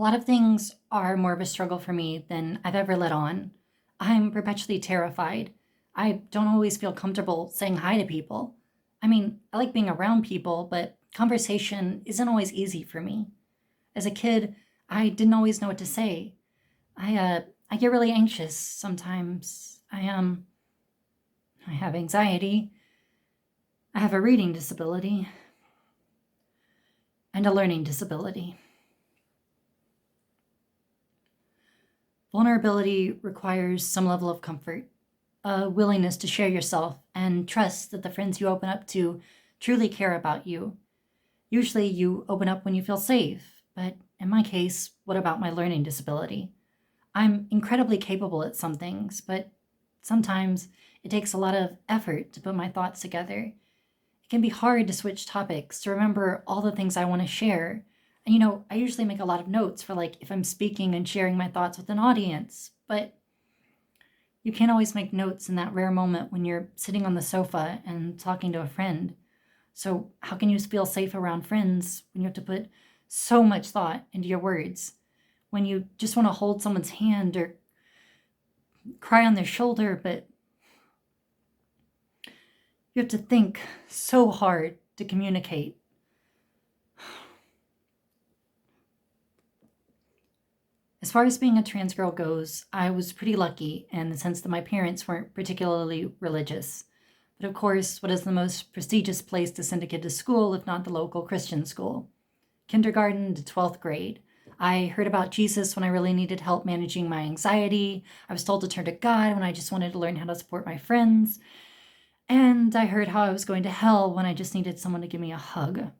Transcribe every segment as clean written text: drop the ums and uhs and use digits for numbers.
A lot of things are more of a struggle for me than I've ever let on. I'm perpetually terrified. I don't always feel comfortable saying hi to people. I mean, I like being around people, but conversation isn't always easy for me. As a kid, I didn't always know what to say. I get really anxious sometimes. I have anxiety. I have a reading disability and a learning disability. Vulnerability requires some level of comfort, a willingness to share yourself, and trust that the friends you open up to truly care about you. Usually, you open up when you feel safe, but in my case, what about my learning disability? I'm incredibly capable at some things, but sometimes it takes a lot of effort to put my thoughts together. It can be hard to switch topics, to remember all the things I want to share. And I usually make a lot of notes for like if I'm speaking and sharing my thoughts with an audience, but you can't always make notes in that rare moment when you're sitting on the sofa and talking to a friend. So, how can you feel safe around friends when you have to put so much thought into your words? When you just want to hold someone's hand or cry on their shoulder, but you have to think so hard to communicate. As far as being a trans girl goes, I was pretty lucky in the sense that my parents weren't particularly religious. But of course, what is the most prestigious place to send a kid to school if not the local Christian school? Kindergarten to 12th grade. I heard about Jesus when I really needed help managing my anxiety. I was told to turn to God when I just wanted to learn how to support my friends. And I heard how I was going to hell when I just needed someone to give me a hug.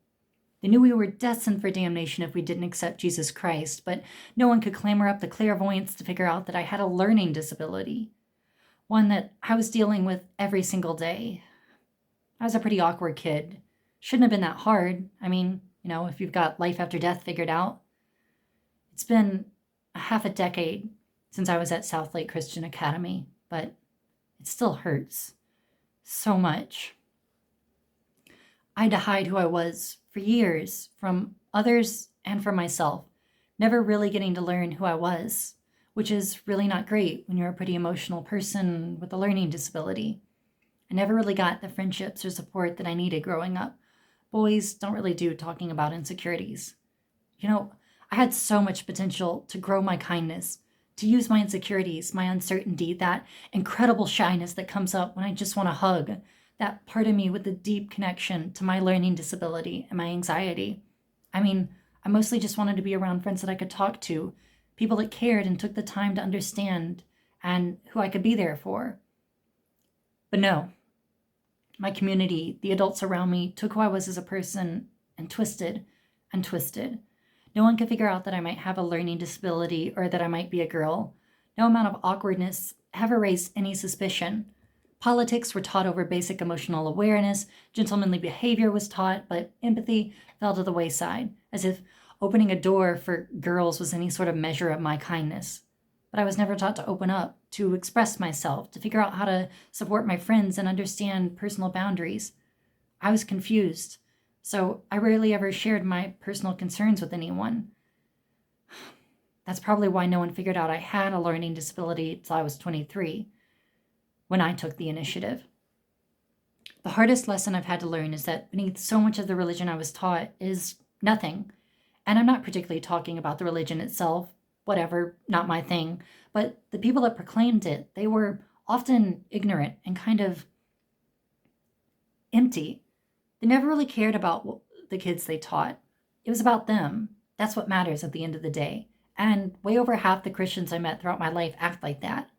They knew we were destined for damnation if we didn't accept Jesus Christ, but no one could clamor up the clairvoyance to figure out that I had a learning disability, one that I was dealing with every single day. I was a pretty awkward kid. Shouldn't have been that hard. I mean, if you've got life after death figured out. It's been a half a decade since I was at South Lake Christian Academy, but it still hurts so much. I had to hide who I was for years from others and from myself, never really getting to learn who I was, which is really not great when you're a pretty emotional person with a learning disability. I never really got the friendships or support that I needed growing up. Boys don't really do talking about insecurities. I had so much potential to grow my kindness, to use my insecurities, my uncertainty, that incredible shyness that comes up when I just want to hug, that part of me with a deep connection to my learning disability and my anxiety. I mean, I mostly just wanted to be around friends that I could talk to, people that cared and took the time to understand, and who I could be there for. But no, my community, the adults around me, took who I was as a person and twisted and twisted. No one could figure out that I might have a learning disability or that I might be a girl. No amount of awkwardness ever raised any suspicion. Politics were taught over basic emotional awareness, gentlemanly behavior was taught, but empathy fell to the wayside, as if opening a door for girls was any sort of measure of my kindness. But I was never taught to open up, to express myself, to figure out how to support my friends and understand personal boundaries. I was confused, so I rarely ever shared my personal concerns with anyone. That's probably why no one figured out I had a learning disability until I was 23. When I took the initiative. The hardest lesson I've had to learn is that beneath so much of the religion I was taught is nothing. And I'm not particularly talking about the religion itself, whatever, not my thing, but the people that proclaimed it, they were often ignorant and kind of empty. They never really cared about the kids they taught. It was about them. That's what matters at the end of the day. And way over half the Christians I met throughout my life act like that.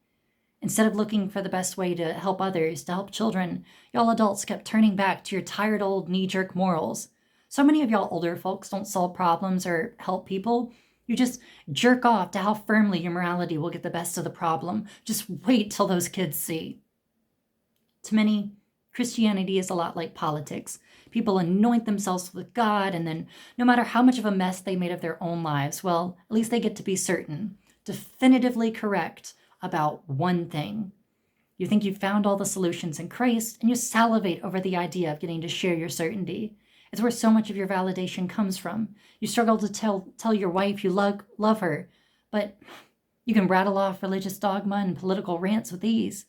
Instead of looking for the best way to help others, to help children, y'all adults kept turning back to your tired old knee-jerk morals. So many of y'all older folks don't solve problems or help people. You just jerk off to how firmly your morality will get the best of the problem. Just wait till those kids see. To many, Christianity is a lot like politics. People anoint themselves with God, and then no matter how much of a mess they made of their own lives, well, at least they get to be certain, definitively correct, about one thing. You think you've found all the solutions in Christ, and you salivate over the idea of getting to share your certainty. It's where so much of your validation comes from. You struggle to tell your wife you love her, but you can rattle off religious dogma and political rants with ease.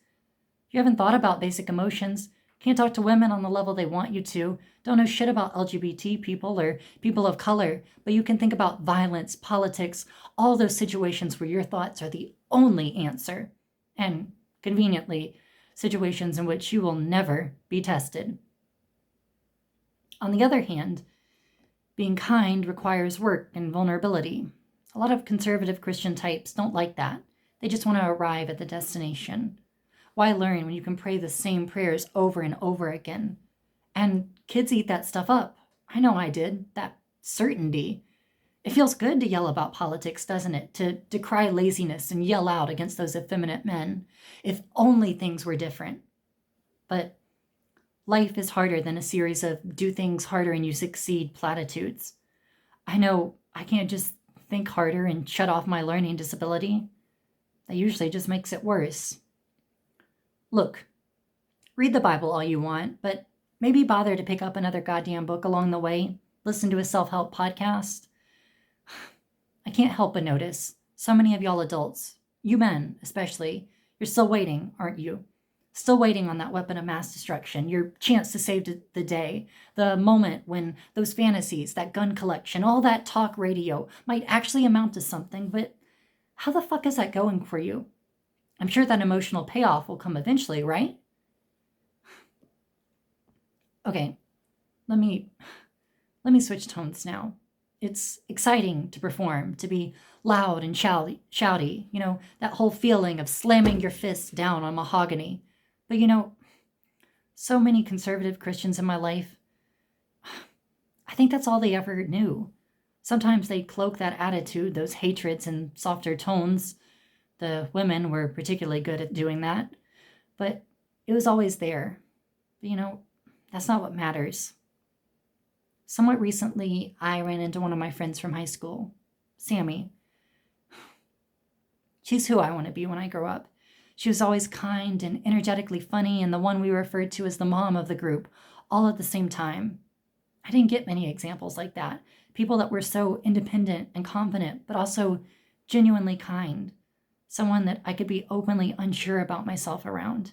You haven't thought about basic emotions, can't talk to women on the level they want you to, don't know shit about LGBT people or people of color, but you can think about violence, politics, all those situations where your thoughts are the only answer. And, conveniently, situations in which you will never be tested. On the other hand, being kind requires work and vulnerability. A lot of conservative Christian types don't like that. They just want to arrive at the destination. Why learn when you can pray the same prayers over and over again? And kids eat that stuff up. I know I did. That certainty. It feels good to yell about politics, doesn't it? To decry laziness and yell out against those effeminate men. If only things were different. But life is harder than a series of do things harder and you succeed platitudes. I know I can't just think harder and shut off my learning disability. That usually just makes it worse. Look, read the Bible all you want, but maybe bother to pick up another goddamn book along the way. Listen to a self-help podcast. I can't help but notice so many of y'all adults, you men especially, you're still waiting, aren't you? Still waiting on that weapon of mass destruction, your chance to save the day, the moment when those fantasies, that gun collection, all that talk radio might actually amount to something, but how the fuck is that going for you? I'm sure that emotional payoff will come eventually, right? Okay, let me switch tones now. It's exciting to perform, to be loud and shouty, that whole feeling of slamming your fists down on mahogany. But so many conservative Christians in my life, I think that's all they ever knew. Sometimes they cloak that attitude, those hatreds, in softer tones. The women were particularly good at doing that. But it was always there. But that's not what matters. Somewhat recently, I ran into one of my friends from high school, Sammy. She's who I want to be when I grow up. She was always kind and energetically funny and the one we referred to as the mom of the group, all at the same time. I didn't get many examples like that. People that were so independent and confident, but also genuinely kind. Someone that I could be openly unsure about myself around.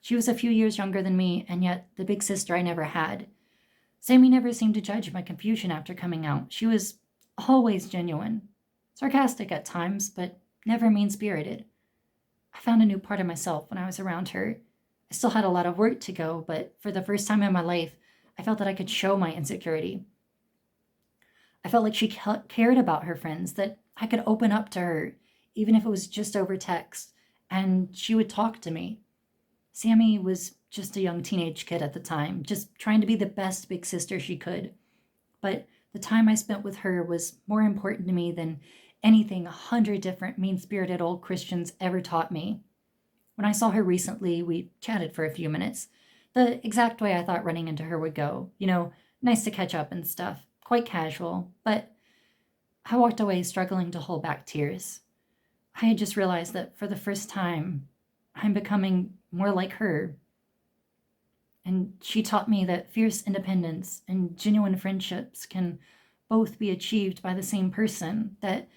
She was a few years younger than me, and yet the big sister I never had. Sammy never seemed to judge my confusion after coming out. She was always genuine. Sarcastic at times, but never mean-spirited. I found a new part of myself when I was around her. I still had a lot of work to go, but for the first time in my life, I felt that I could show my insecurity. I felt like she cared about her friends, that I could open up to her, even if it was just over text, and she would talk to me. Sammy was just a young teenage kid at the time, just trying to be the best big sister she could. But the time I spent with her was more important to me than anything 100 different mean-spirited old Christians ever taught me. When I saw her recently, we chatted for a few minutes. The exact way I thought running into her would go. Nice to catch up and stuff. Quite casual. But I walked away struggling to hold back tears. I had just realized that for the first time, I'm becoming more like her. And she taught me that fierce independence and genuine friendships can both be achieved by the same person, that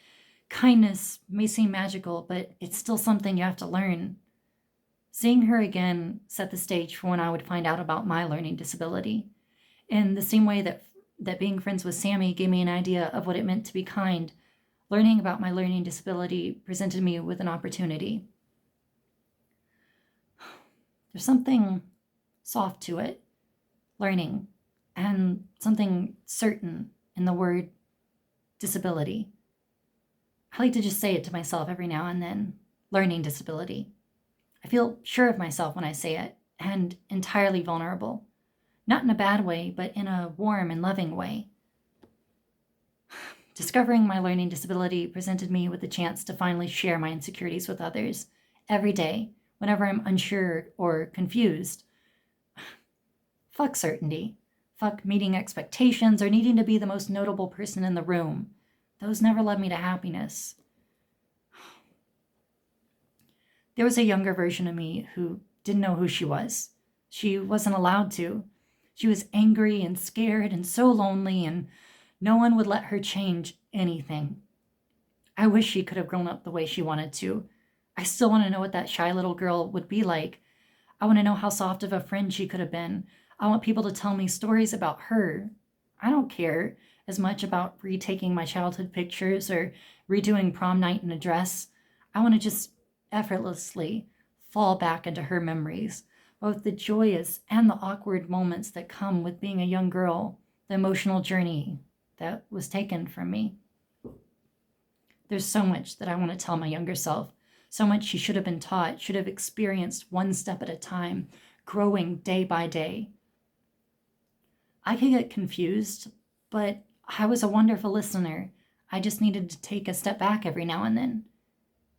kindness may seem magical, but it's still something you have to learn. Seeing her again set the stage for when I would find out about my learning disability. In the same way that being friends with Sammy gave me an idea of what it meant to be kind, learning about my learning disability presented me with an opportunity. There's something soft to it, learning, and something certain in the word disability. I like to just say it to myself every now and then, learning disability. I feel sure of myself when I say it, and entirely vulnerable. Not in a bad way, but in a warm and loving way. Discovering my learning disability presented me with the chance to finally share my insecurities with others, every day, whenever I'm unsure or confused. Fuck certainty. Fuck meeting expectations or needing to be the most notable person in the room. Those never led me to happiness. There was a younger version of me who didn't know who she was. She wasn't allowed to. She was angry and scared and so lonely, and no one would let her change anything. I wish she could have grown up the way she wanted to. I still want to know what that shy little girl would be like. I want to know how soft of a friend she could have been. I want people to tell me stories about her. I don't care as much about retaking my childhood pictures or redoing prom night in a dress. I want to just effortlessly fall back into her memories, both the joyous and the awkward moments that come with being a young girl, the emotional journey that was taken from me. There's so much that I want to tell my younger self, so much she should have been taught, should have experienced one step at a time, growing day by day. I could get confused, but I was a wonderful listener. I just needed to take a step back every now and then.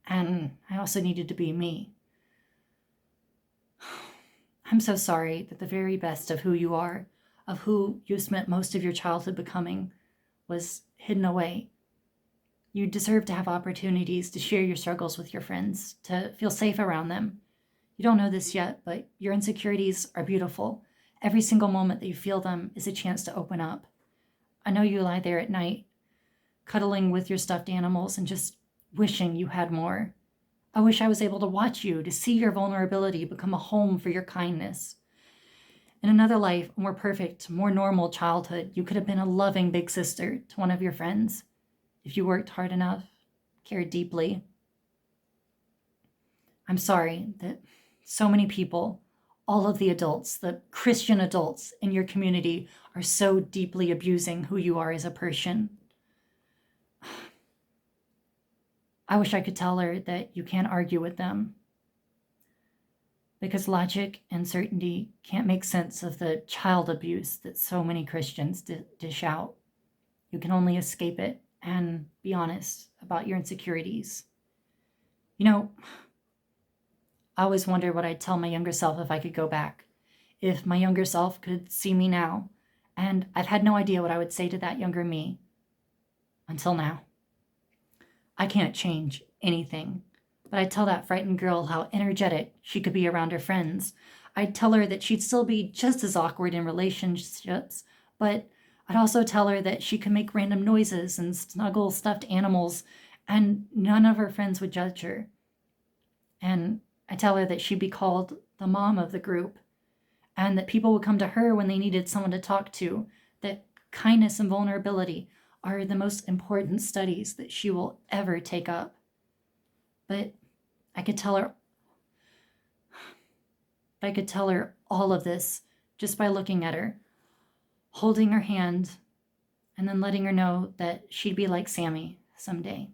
And I also needed to be me. I'm so sorry that the very best of who you are, of who you spent most of your childhood becoming, was hidden away. You deserve to have opportunities to share your struggles with your friends, to feel safe around them. You don't know this yet, but your insecurities are beautiful. Every single moment that you feel them is a chance to open up. I know you lie there at night, cuddling with your stuffed animals and just wishing you had more. I wish I was able to watch you, to see your vulnerability become a home for your kindness. In another life, a more perfect, more normal childhood, you could have been a loving big sister to one of your friends. If you worked hard enough, cared deeply. I'm sorry that so many people, all of the adults, the Christian adults in your community, are so deeply abusing who you are as a person. I wish I could tell her that you can't argue with them, because logic and certainty can't make sense of the child abuse that so many Christians dish out. You can only escape it and be honest about your insecurities. You know, I always wonder what I'd tell my younger self if I could go back, if my younger self could see me now, and I've had no idea what I would say to that younger me until now. I can't change anything, but I'd tell that frightened girl how energetic she could be around her friends. I'd tell her that she'd still be just as awkward in relationships, but I'd also tell her that she could make random noises and snuggle stuffed animals, and none of her friends would judge her. And I tell her that she'd be called the mom of the group, and that people would come to her when they needed someone to talk to, that kindness and vulnerability are the most important studies that she will ever take up. But I could tell her all of this just by looking at her, holding her hand, and then letting her know that she'd be like Sammy someday.